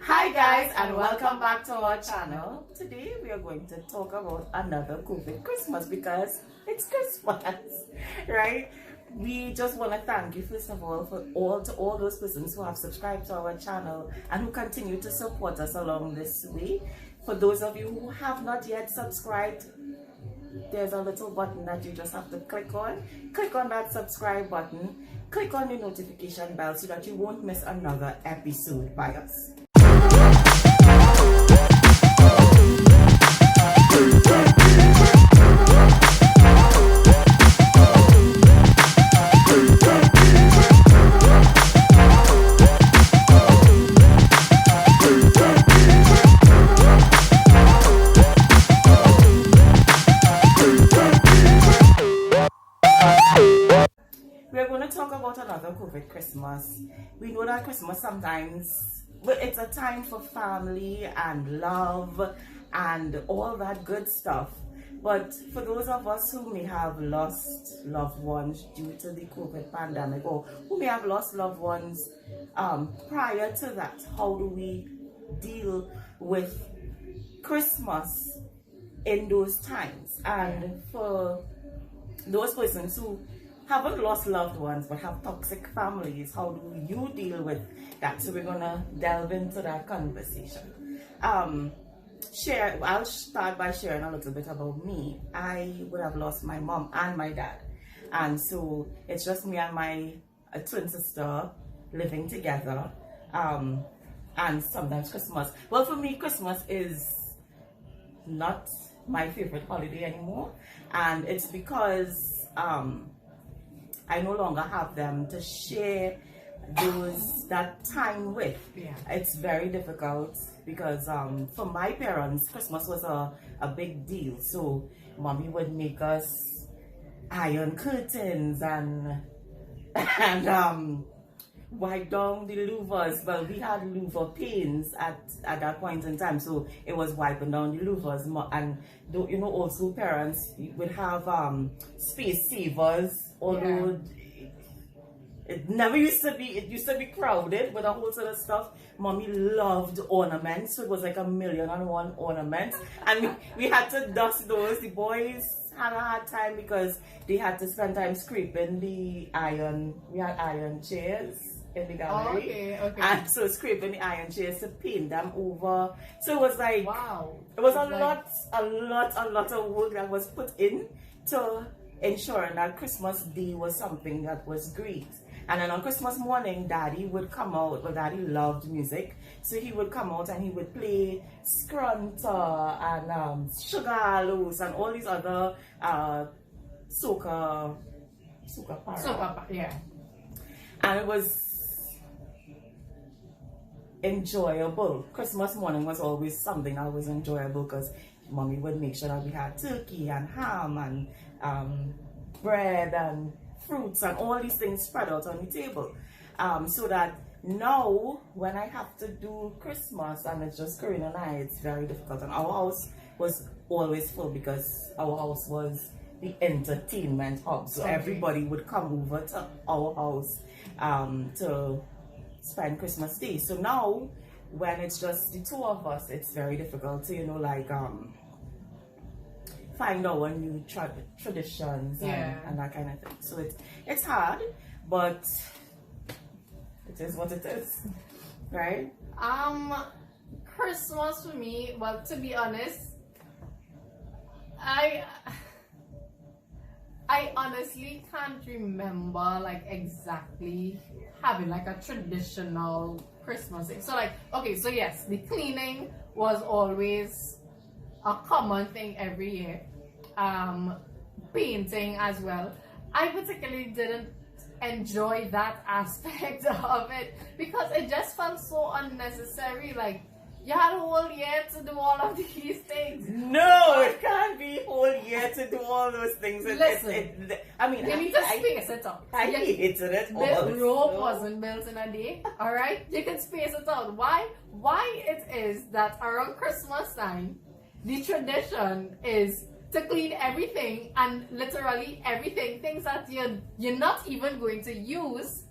Hi guys, and welcome back to our channel. Today we are going to talk about another COVID Christmas because it's Christmas, right? We just want to thank you first of all for all those persons who have subscribed to our channel and who continue to support us along this way. For those of you who have not yet subscribed, there's a little button that you just have to click on. Click on that subscribe button. Click on the notification bell so that you won't miss another episode by us. We're going to talk about another COVID Christmas. We know that Christmas sometimes, but it's a time for family and love and all that good stuff. But for those of us who may have lost loved ones due to the COVID pandemic, or who may have lost loved ones prior to that, how do we deal with Christmas in those times? And for those persons who haven't lost loved ones but have toxic families, how do you deal with that? So we're gonna delve into that conversation. I'll start by sharing a little bit about me. I would have lost my mom and my dad, and so it's just me and my twin sister living together. And sometimes Christmas, well, for me Christmas is not my favorite holiday anymore, and it's because I no longer have them to share that time with. Yeah. It's very difficult because for my parents, Christmas was a big deal. So mommy would make us iron curtains and wipe down the louvers. Well, we had louver pains at that point in time, so it was wiping down the louvers. And also parents would have space savers. Although it never used to be, it used to be crowded with a whole sort of stuff. Mommy loved ornaments, so it was like 1,000,001 ornaments, and we had to dust those. The boys had a hard time because they had to spend time scraping the iron. We had iron chairs in the gallery, okay. And so scraping the iron chairs to paint them over. So it was like, wow, it was a lot of work that was put in to ensuring that Christmas Day was something that was great. And then on Christmas morning, Daddy would come out. Well, Daddy loved music, so he would come out and he would play Scrunter and Sugar Loose and all these other soca para. Yeah. And it was enjoyable. Christmas morning was always something that was enjoyable because Mommy would make sure that we had turkey and ham and bread and fruits and all these things spread out on the table. So that now when I have to do Christmas and it's just Corinne and I, it's very difficult. And our house was always full because our house was the entertainment hub. So everybody would come over to our house to spend Christmas Day. So now when it's just the two of us, it's very difficult to find our new traditions and that kind of thing. So it's hard, but it is what it is, right? Christmas for me, well, to be honest, I honestly can't remember like exactly having like a traditional Christmas thing. So so yes, the cleaning was always a common thing every year. Painting as well. I particularly didn't enjoy that aspect of it because it just felt so unnecessary. Like, you had a whole year to do all of these things. No, it can't be whole year to do all those things. Listen, you need to space it out. I hated it all. Rome wasn't built in a day, alright? You can space it out. Why it is that around Christmas time, the tradition is to clean everything, and literally everything, things that you're not even going to use,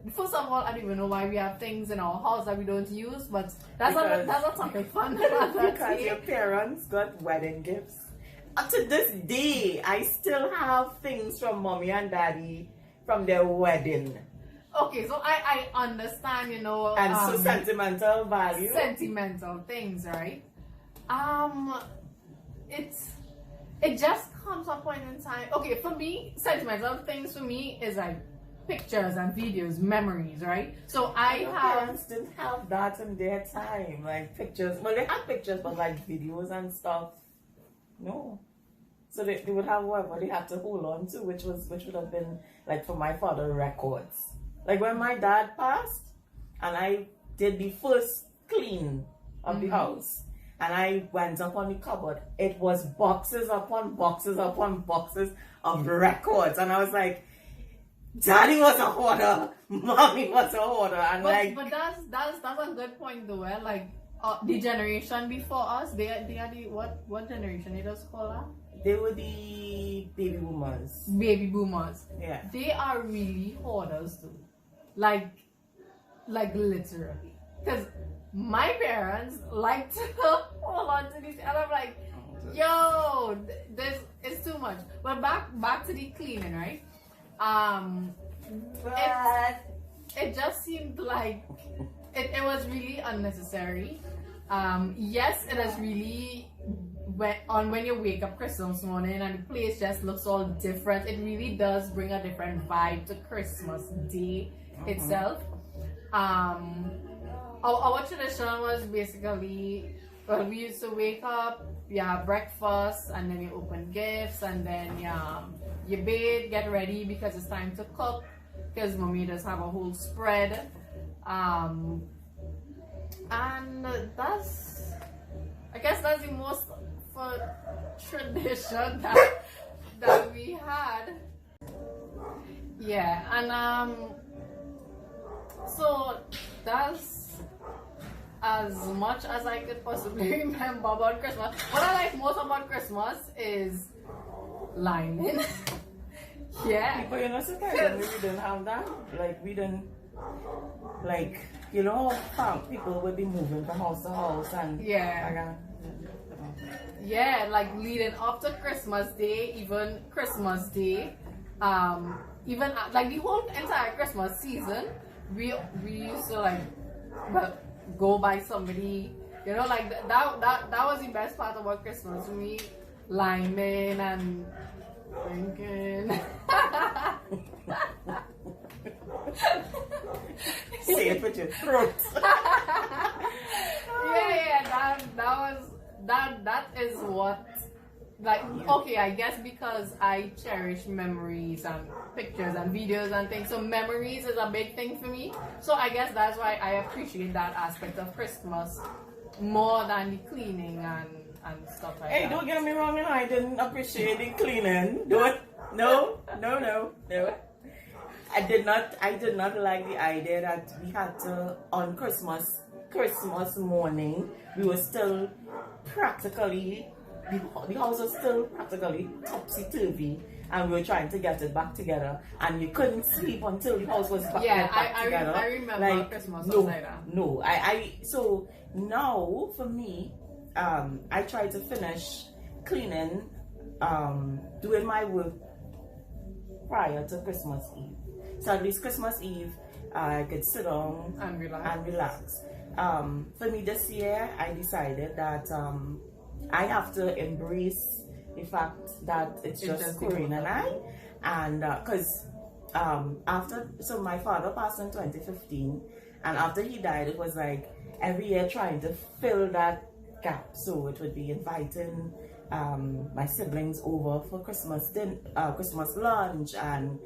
first of all, I don't even know why we have things in our house that we don't use, but that's not something fun. Because your parents got wedding gifts. To this day, I still have things from mommy and daddy from their wedding. Okay, so I understand, you know, and so sentimental value. Sentimental things, right? It just comes a point in time. Okay, for me, sentimental things for me is like pictures and videos, memories, right? So parents didn't have that in their time, like pictures. Well, they had pictures, but like videos and stuff, no. So they would have whatever they had to hold on to, which would have been like for my father records. Like when my dad passed, and I did the first clean of the house, and I went up on the cupboard, it was boxes upon boxes upon boxes of records, and I was like, Daddy was a hoarder, Mommy was a hoarder, and but that's a good point though. Where like the generation before us, they are the what generation it was called? They were the baby boomers. Baby boomers. Yeah. They are really hoarders too. Like literally. Because my parents like to hold on to this, and I'm like, yo, this is too much. But back to the cleaning, right? It just seemed like it was really unnecessary. Yes, it is really when you wake up Christmas morning and the place just looks all different. It really does bring a different vibe to Christmas Day itself. Our tradition was basically, well, we used to wake up, you have breakfast, and then you open gifts, and then you bathe, get ready because it's time to cook, because mommy does have a whole spread. And I guess that's the most fun tradition that we had. Yeah, and so that's as much as I could possibly remember about Christmas. What I like most about Christmas is lining. Yeah. But you're not surprised we didn't have that. Like we didn't, like, you know how people would be moving from house to house and yeah, like leading up to Christmas Day, even Christmas Day, even like the whole entire Christmas season, we used to like go by somebody, you know, like that was the best part about Christmas for me, liming and drinking. Say it with your throat. yeah, that is what, like, okay, I guess because I cherish memories and pictures and videos and things, so memories is a big thing for me. So I guess that's why I appreciate that aspect of Christmas more than the cleaning and stuff like that. Hey, don't get me wrong, and I didn't appreciate the cleaning. No. I did not like the idea that we had to, on Christmas morning, we were still practically, the house was still practically topsy-turvy, and we were trying to get it back together, and you couldn't sleep until the house was back together. I remember like, Christmas was like that. No, so now for me, I try to finish cleaning, doing my work prior to Christmas Eve. So at least Christmas Eve, I could sit down and relax. For me this year, I decided that I have to embrace the fact that it's just Corinne and I, and because so my father passed in 2015, and after he died, it was like every year trying to fill that gap. So it would be inviting my siblings over for Christmas Christmas lunch, and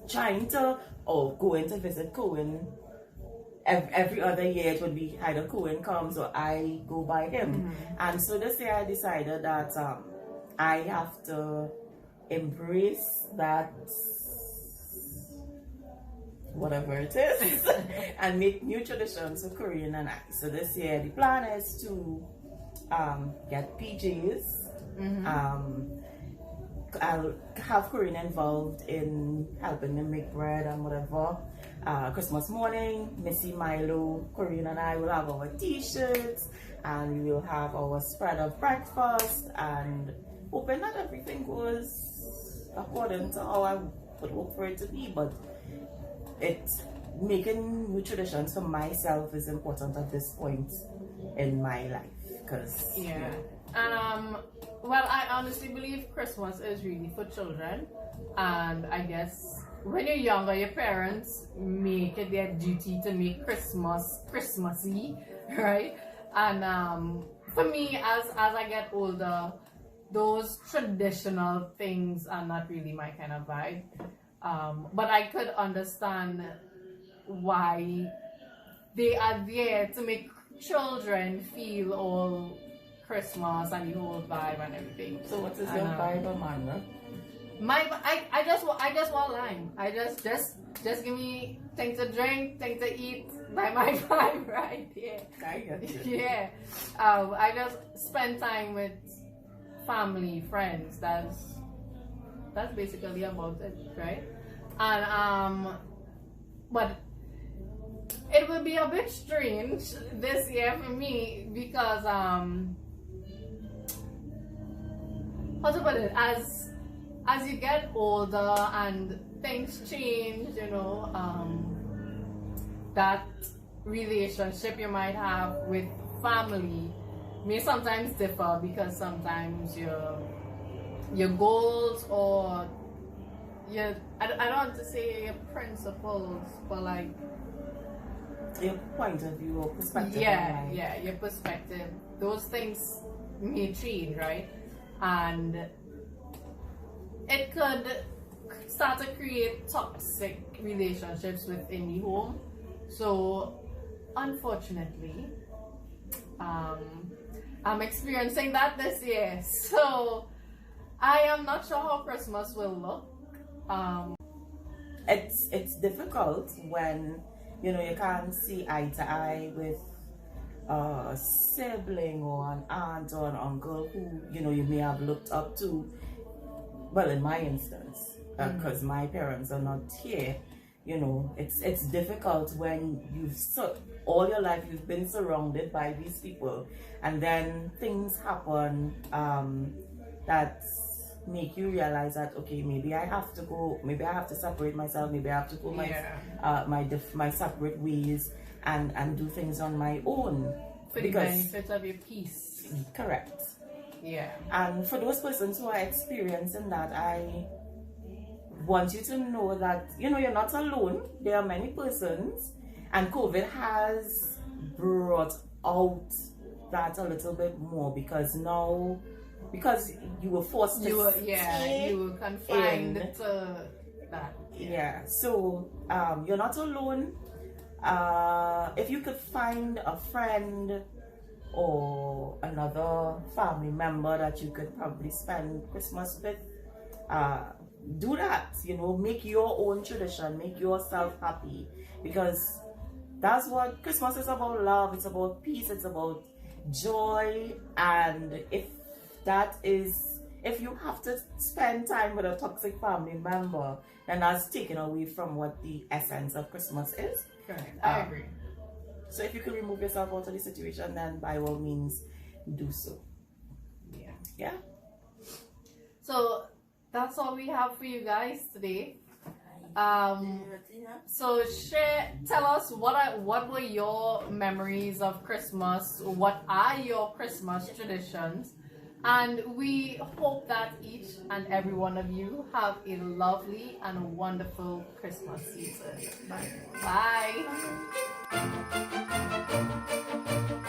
trying to going to visit Cohen. Every other year it would be either Cohen comes or I go by him. And so this year I decided that I have to embrace that, whatever it is, and make new traditions for Corinne and I. So this year the plan is to get PJs, I'll have Corinne involved in helping them make bread and whatever. Christmas morning, Missy, Milo, Corinne and I will have our t-shirts, and we will have our spread of breakfast, and hoping that everything goes according to how I would hope for it to be. But making new traditions for myself is important at this point in my life, because yeah. And well, I honestly believe Christmas is really for children, and I guess when you're younger, your parents make it their duty to make Christmas Christmassy, right? And for me, as I get older, those traditional things are not really my kind of vibe. But I could understand why they are there to make children feel all Christmas and the whole vibe and everything. So what is your vibe, Amanda? I just want lime. I just give me things to drink, things to eat. My vibe, right? Yeah. I get you. Yeah. I just spend time with family, friends. That's basically about it, right? And but it will be a bit strange this year for me because how to put it, as you get older and things change, you know, that relationship you might have with family may sometimes differ, because sometimes your goals or I don't want to say your principles, but like your point of view or perspective. Yeah, your perspective. Those things may change, right? And it could start to create toxic relationships within the home. So unfortunately, I'm experiencing that this year. So I am not sure how Christmas will look. It's difficult when you can't see eye to eye with a sibling or an aunt or an uncle who you may have looked up to. Well, in my instance, because my parents are not here, it's difficult when all your life you've been surrounded by these people, and then things happen that make you realize that, okay, maybe I have to go, maybe I have to separate myself, maybe I have to go my separate ways and do things on my own for the benefit of your peace. Correct. Yeah. And for those persons who are experiencing that, I want you to know that you're not alone. There are many persons, and COVID has brought out that a little bit more, because you were forced to you were confined to that. Yeah. So you're not alone. If you could find a friend or another family member that you could probably spend Christmas with, do that. Make your own tradition, make yourself happy, because that's what Christmas is about. Love, it's about peace, it's about joy. And if you have to spend time with a toxic family member, then that's taken away from what the essence of Christmas is. Correct. I agree. So if you could remove yourself out of the situation, then by all means do so. Yeah. So that's all we have for you guys today. So tell us what were your memories of Christmas? What are your Christmas traditions? And we hope that each and every one of you have a lovely and wonderful Christmas season. Bye. Bye.